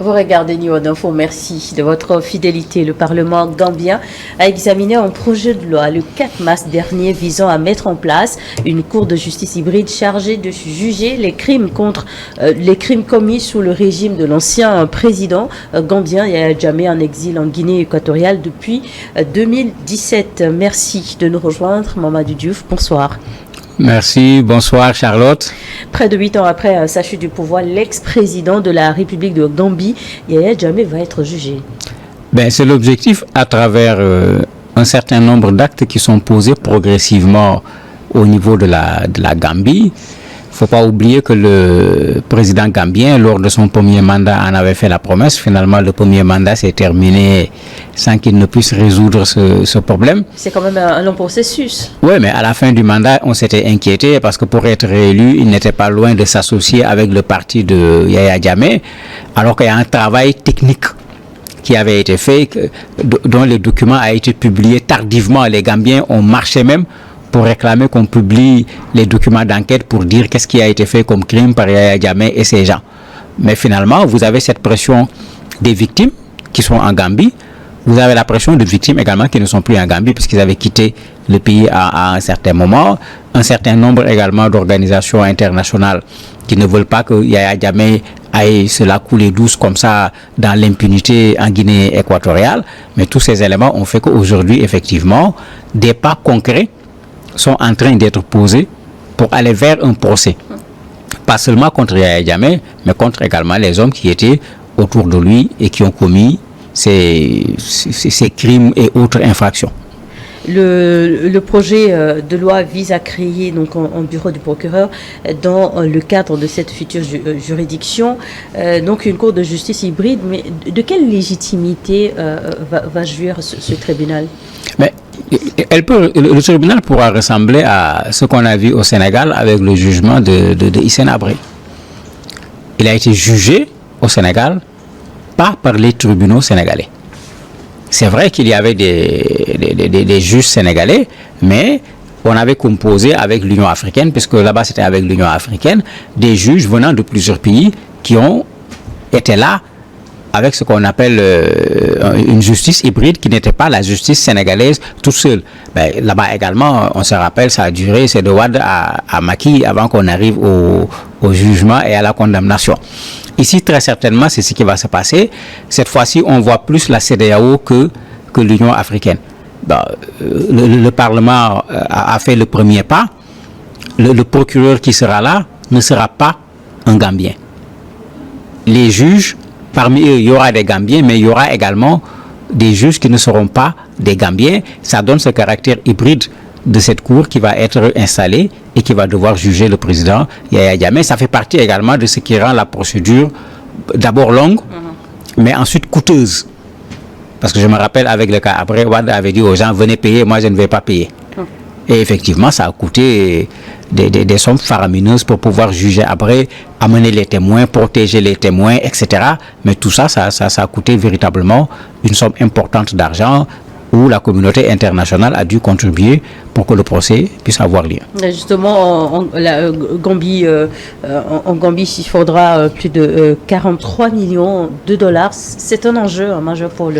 Vous regardez New World Info, merci de votre fidélité. Le Parlement gambien a examiné un projet de loi le 4 mars dernier visant à mettre en place une cour de justice hybride chargée de juger les crimes commis sous le régime de l'ancien président gambien Yaya Jammeh en exil en Guinée équatoriale depuis 2017. Merci de nous rejoindre, Mamadou Diouf. Bonsoir. Merci, bonsoir Charlotte. Près de 8 ans après sa chute du pouvoir, l'ex-président de la République de Gambie, Yaya Jammeh, va être jugé. C'est l'objectif à travers un certain nombre d'actes qui sont posés progressivement au niveau de la Gambie. Il ne faut pas oublier que le président gambien, lors de son premier mandat, en avait fait la promesse. Finalement, le premier mandat s'est terminé sans qu'il ne puisse résoudre ce problème. C'est quand même un long processus. Oui, mais à la fin du mandat, on s'était inquiété parce que pour être réélu, il n'était pas loin de s'associer avec le parti de Yaya Jammeh, alors qu'il y a un travail technique qui avait été fait, dont le document a été publié tardivement. Les Gambiens ont marché même pour réclamer qu'on publie les documents d'enquête pour dire qu'est-ce qui a été fait comme crime par Yaya Jammeh et ces gens. Mais finalement, vous avez cette pression des victimes qui sont en Gambie. Vous avez la pression de victimes également qui ne sont plus en Gambie puisqu'ils avaient quitté le pays à un certain moment. Un certain nombre également d'organisations internationales qui ne veulent pas que Yaya Jammeh aille se la couler douce comme ça dans l'impunité en Guinée équatoriale. Mais tous ces éléments ont fait qu'aujourd'hui, effectivement, des pas concrets sont en train d'être posés pour aller vers un procès. Pas seulement contre Yaya Jammeh, mais contre également les hommes qui étaient autour de lui et qui ont commis ces crimes et autres infractions. Le projet de loi vise à créer donc un bureau du procureur dans le cadre de cette future juridiction, donc une cour de justice hybride. Mais de quelle légitimité va jouir ce tribunal? Mais le tribunal pourra ressembler à ce qu'on a vu au Sénégal avec le jugement de Hissène Habré. Il a été jugé au Sénégal pas par les tribunaux sénégalais. C'est vrai qu'il y avait des juges sénégalais, mais on avait composé avec l'Union africaine, puisque là-bas c'était avec l'Union africaine, des juges venant de plusieurs pays qui ont été là avec ce qu'on appelle une justice hybride qui n'était pas la justice sénégalaise toute seule. Là-bas également, on se rappelle, ça a duré, c'est de Wade à Macky avant qu'on arrive au jugement et à la condamnation. Ici, très certainement, c'est ce qui va se passer. Cette fois-ci, on voit plus la CEDEAO que l'Union africaine. Le Parlement a fait le premier pas. Le procureur qui sera là ne sera pas un Gambien. Les juges, parmi eux, il y aura des Gambiens, mais il y aura également des juges qui ne seront pas des Gambiens. Ça donne ce caractère hybride de cette cour qui va être installée et qui va devoir juger le président Yaya Jammeh. Ça fait partie également de ce qui rend la procédure d'abord longue, mais ensuite coûteuse. Parce que je me rappelle avec le cas après, Wade avait dit aux gens, venez payer, moi je ne vais pas payer. Et effectivement, ça a coûté des sommes faramineuses pour pouvoir juger après, amener les témoins, protéger les témoins, etc. Mais tout ça, ça a coûté véritablement une somme importante d'argent où la communauté internationale a dû contribuer pour que le procès puisse avoir lieu. Justement, en Gambie, il faudra plus de 43 millions de dollars. C'est un enjeu majeur pour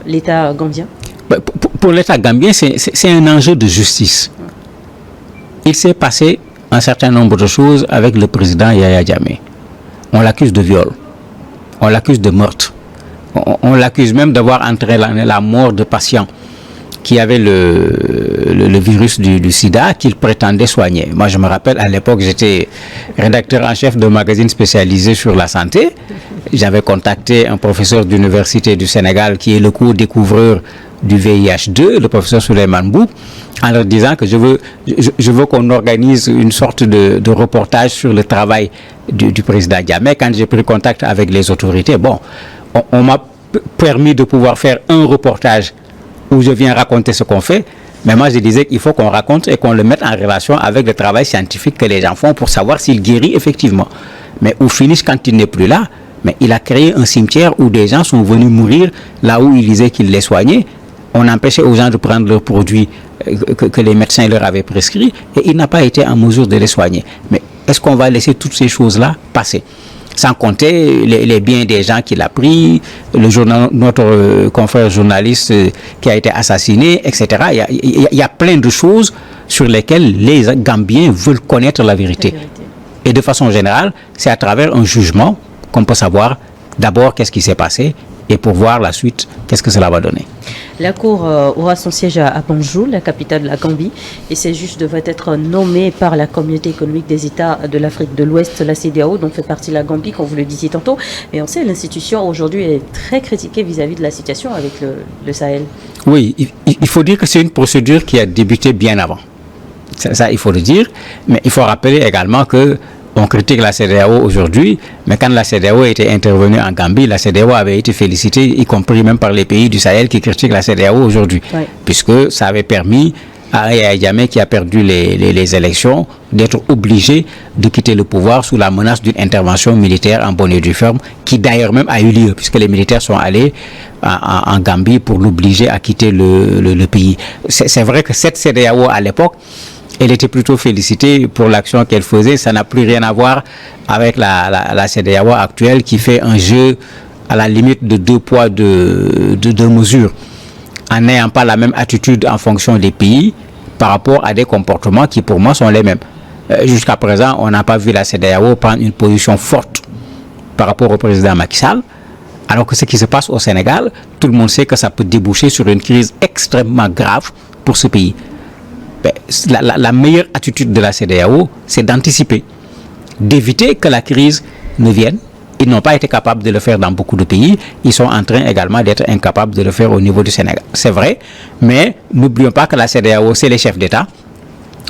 l'État gambien. Pour l'État gambien, c'est un enjeu de justice. Il s'est passé un certain nombre de choses avec le président Yaya Jammeh. On l'accuse de viol, on l'accuse de meurtre, on l'accuse même d'avoir entraîné la mort de patients qui avaient le virus du sida qu'il prétendait soigner. Moi, je me rappelle, à l'époque, j'étais rédacteur en chef d'un magazine spécialisé sur la santé. J'avais contacté un professeur d'université du Sénégal qui est le co-découvreur du VIH2, le professeur Souleymane Bou, en leur disant que je veux qu'on organise une sorte de reportage sur le travail du président Jammeh. Quand j'ai pris contact avec les autorités, on m'a permis de pouvoir faire un reportage où je viens raconter ce qu'on fait, mais moi je disais qu'il faut qu'on raconte et qu'on le mette en relation avec le travail scientifique que les gens font pour savoir s'il guérit effectivement. Mais au finish, quand il n'est plus là, mais il a créé un cimetière où des gens sont venus mourir là où il disait qu'il les soignait. On empêchait aux gens de prendre leurs produits que les médecins leur avaient prescrits et il n'a pas été en mesure de les soigner. Mais est-ce qu'on va laisser toutes ces choses-là passer? Sans compter les biens des gens qu'il a pris, notre confrère journaliste qui a été assassiné, etc. Il y a plein de choses sur lesquelles les Gambiens veulent connaître la vérité. Et de façon générale, c'est à travers un jugement qu'on peut savoir d'abord qu'est-ce qui s'est passé et pour voir la suite, qu'est-ce que cela va donner. La Cour aura son siège à Banjul, la capitale de la Gambie, et ces juges devraient être nommés par la Communauté économique des États de l'Afrique de l'Ouest, la CEDEAO, dont fait partie la Gambie, comme vous le disiez tantôt. Mais on sait, l'institution aujourd'hui est très critiquée vis-à-vis de la situation avec le Sahel. Oui, il faut dire que c'est une procédure qui a débuté bien avant. Ça, il faut le dire, mais il faut rappeler également que on critique la CEDEAO aujourd'hui, mais quand la CEDEAO était intervenue en Gambie, la CEDEAO avait été félicitée, y compris même par les pays du Sahel qui critiquent la CEDEAO aujourd'hui, puisque ça avait permis à Yahya Jammeh, qui a perdu les élections, d'être obligé de quitter le pouvoir sous la menace d'une intervention militaire en bonne et due forme, qui d'ailleurs même a eu lieu, puisque les militaires sont allés en Gambie pour l'obliger à quitter le pays. C'est vrai que cette CEDEAO à l'époque, elle était plutôt félicitée pour l'action qu'elle faisait. Ça n'a plus rien à voir avec la CEDEAO actuelle qui fait un jeu à la limite de 2 poids, 2 mesures, en n'ayant pas la même attitude en fonction des pays par rapport à des comportements qui pour moi sont les mêmes. Jusqu'à présent, on n'a pas vu la CEDEAO prendre une position forte par rapport au président Macky Sall, alors que ce qui se passe au Sénégal, tout le monde sait que ça peut déboucher sur une crise extrêmement grave pour ce pays. La meilleure attitude de la CEDEAO, c'est d'anticiper, d'éviter que la crise ne vienne. Ils n'ont pas été capables de le faire dans beaucoup de pays. Ils sont en train également d'être incapables de le faire au niveau du Sénégal. C'est vrai, mais n'oublions pas que la CEDEAO, c'est les chefs d'État,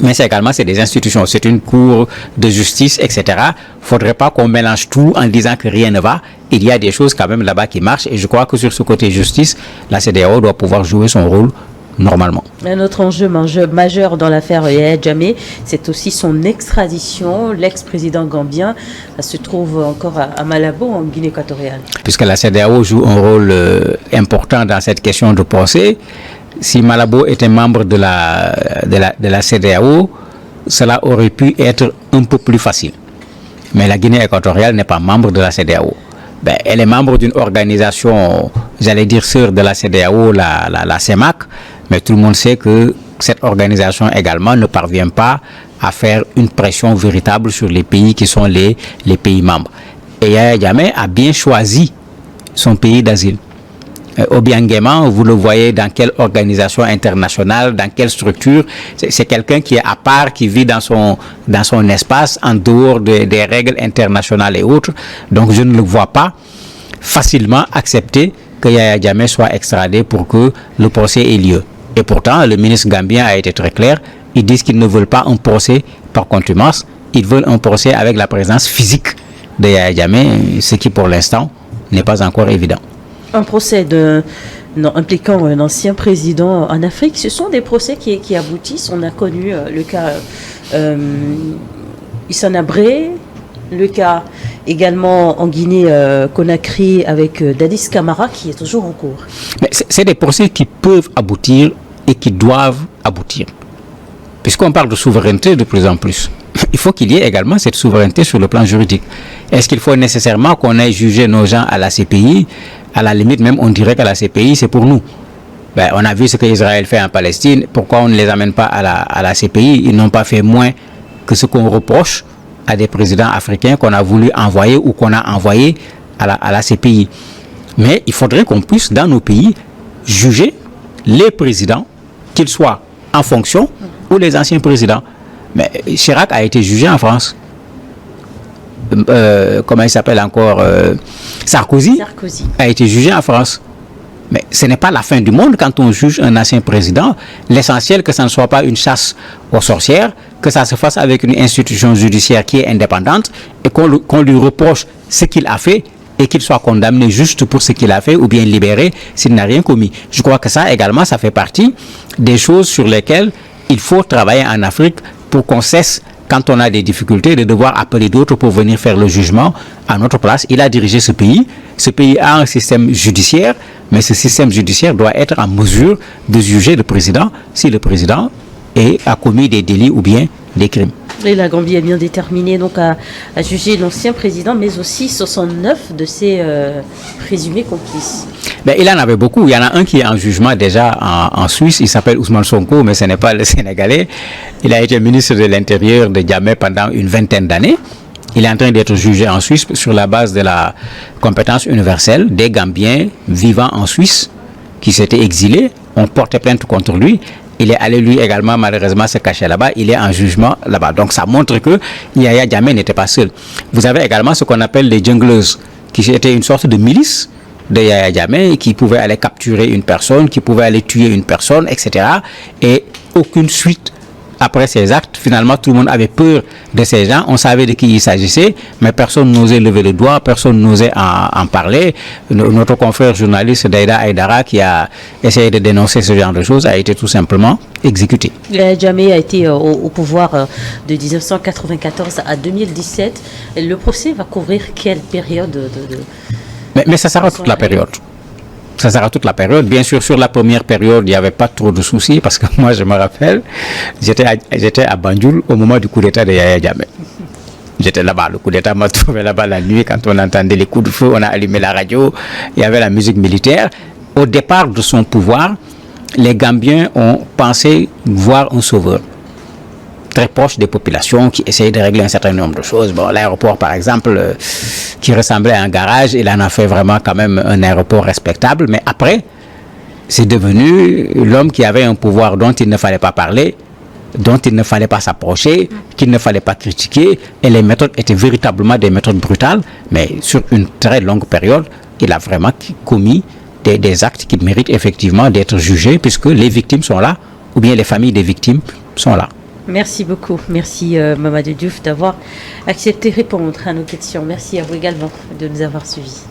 mais c'est des institutions. C'est une cour de justice, etc. Il ne faudrait pas qu'on mélange tout en disant que rien ne va. Il y a des choses quand même là-bas qui marchent. Et je crois que sur ce côté justice, la CEDEAO doit pouvoir jouer son rôle normalement. Un autre enjeu majeur dans l'affaire Yahya Jammeh, c'est aussi son extradition. L'ex-président gambien se trouve encore à Malabo, en Guinée équatoriale. Puisque la CEDEAO joue un rôle important dans cette question de procès, si Malabo était membre de la CEDEAO, cela aurait pu être un peu plus facile. Mais la Guinée équatoriale n'est pas membre de la CEDEAO. Elle est membre d'une organisation, j'allais dire sœur de la CEDEAO, la CEMAC, mais tout le monde sait que cette organisation également ne parvient pas à faire une pression véritable sur les pays qui sont les pays membres. Et Yahya Jammeh a bien choisi son pays d'asile. Obiang Nguema, vous le voyez dans quelle organisation internationale, dans quelle structure. C'est quelqu'un qui est à part, qui vit dans son espace, en dehors des règles internationales et autres. Donc je ne le vois pas facilement accepter que Yahya Jammeh soit extradé pour que le procès ait lieu. Et pourtant, le ministre gambien a été très clair. Ils disent qu'ils ne veulent pas un procès par contumace. Ils veulent un procès avec la présence physique de Yahya Jammeh, ce qui pour l'instant n'est pas encore évident. Un procès impliquant un ancien président en Afrique, ce sont des procès qui aboutissent. On a connu le cas Hissène Habré, le cas également en Guinée-Conakry avec Dadis Camara qui est toujours en cours. Mais c'est des procès qui peuvent aboutir et qui doivent aboutir. Puisqu'on parle de souveraineté de plus en plus, il faut qu'il y ait également cette souveraineté sur le plan juridique. Est-ce qu'il faut nécessairement qu'on aille juger nos gens à la CPI? À la limite, même, on dirait que la CPI, c'est pour nous. On a vu ce qu'Israël fait en Palestine. Pourquoi on ne les amène pas à la CPI? Ils n'ont pas fait moins que ce qu'on reproche à des présidents africains qu'on a voulu envoyer ou qu'on a envoyé à la CPI. Mais il faudrait qu'on puisse, dans nos pays, juger les présidents, qu'ils soient en fonction ou les anciens présidents. Mais Chirac a été jugé en France. Comment il s'appelle encore, Sarkozy a été jugé en France. Mais ce n'est pas la fin du monde quand on juge un ancien président. L'essentiel, que ça ne soit pas une chasse aux sorcières, que ça se fasse avec une institution judiciaire qui est indépendante et qu'on lui reproche ce qu'il a fait et qu'il soit condamné juste pour ce qu'il a fait ou bien libéré s'il n'a rien commis. Je crois que ça également, ça fait partie des choses sur lesquelles il faut travailler en Afrique pour qu'on cesse, quand on a des difficultés, de devoir appeler d'autres pour venir faire le jugement à notre place. Il a dirigé ce pays. Ce pays a un système judiciaire, mais ce système judiciaire doit être en mesure de juger le président si le président a commis des délits ou bien des crimes. Et la Gambie est bien déterminée donc à juger l'ancien président, mais aussi 69 de ses présumés complices. Ben, il en avait beaucoup. Il y en a un qui est en jugement déjà en Suisse. Il s'appelle Ousmane Sonko, mais ce n'est pas le Sénégalais. Il a été ministre de l'Intérieur de Djamé pendant une vingtaine d'années. Il est en train d'être jugé en Suisse sur la base de la compétence universelle. Des Gambiens vivant en Suisse qui s'étaient exilés ont porté plainte contre lui. Il est allé lui également malheureusement se cacher là-bas. Il est en jugement là-bas. Donc ça montre que Yaya Jammeh n'était pas seul. Vous avez également ce qu'on appelle les jungleuses, qui étaient une sorte de milice de Yaya Jammeh, qui pouvaient aller capturer une personne, qui pouvaient aller tuer une personne, etc. Et aucune suite après ces actes. Finalement, tout le monde avait peur de ces gens. On savait de qui il s'agissait, mais personne n'osait lever le doigt, personne n'osait en parler. Notre confrère journaliste Daïda Aïdara, qui a essayé de dénoncer ce genre de choses, a été tout simplement exécuté. Jammeh a été au pouvoir de 1994 à 2017. Le procès va couvrir quelle période Mais ça sera toute la période. Ça sera toute la période. Bien sûr, sur la première période, il n'y avait pas trop de soucis parce que moi, je me rappelle, j'étais à Banjul au moment du coup d'État de Yaya Jammeh. J'étais là-bas. Le coup d'État m'a trouvé là-bas la nuit quand on entendait les coups de feu, on a allumé la radio, il y avait la musique militaire. Au départ de son pouvoir, les Gambiens ont pensé voir un sauveur très proche des populations qui essayaient de régler un certain nombre de choses. Bon, l'aéroport, par exemple, qui ressemblait à un garage, il en a fait vraiment quand même un aéroport respectable. Mais après, c'est devenu l'homme qui avait un pouvoir dont il ne fallait pas parler, dont il ne fallait pas s'approcher, qu'il ne fallait pas critiquer. Et les méthodes étaient véritablement des méthodes brutales. Mais sur une très longue période, il a vraiment commis des actes qui méritent effectivement d'être jugés puisque les victimes sont là, ou bien les familles des victimes sont là. Merci beaucoup. Merci Mamadou Diouf d'avoir accepté de répondre à nos questions. Merci à vous également de nous avoir suivis.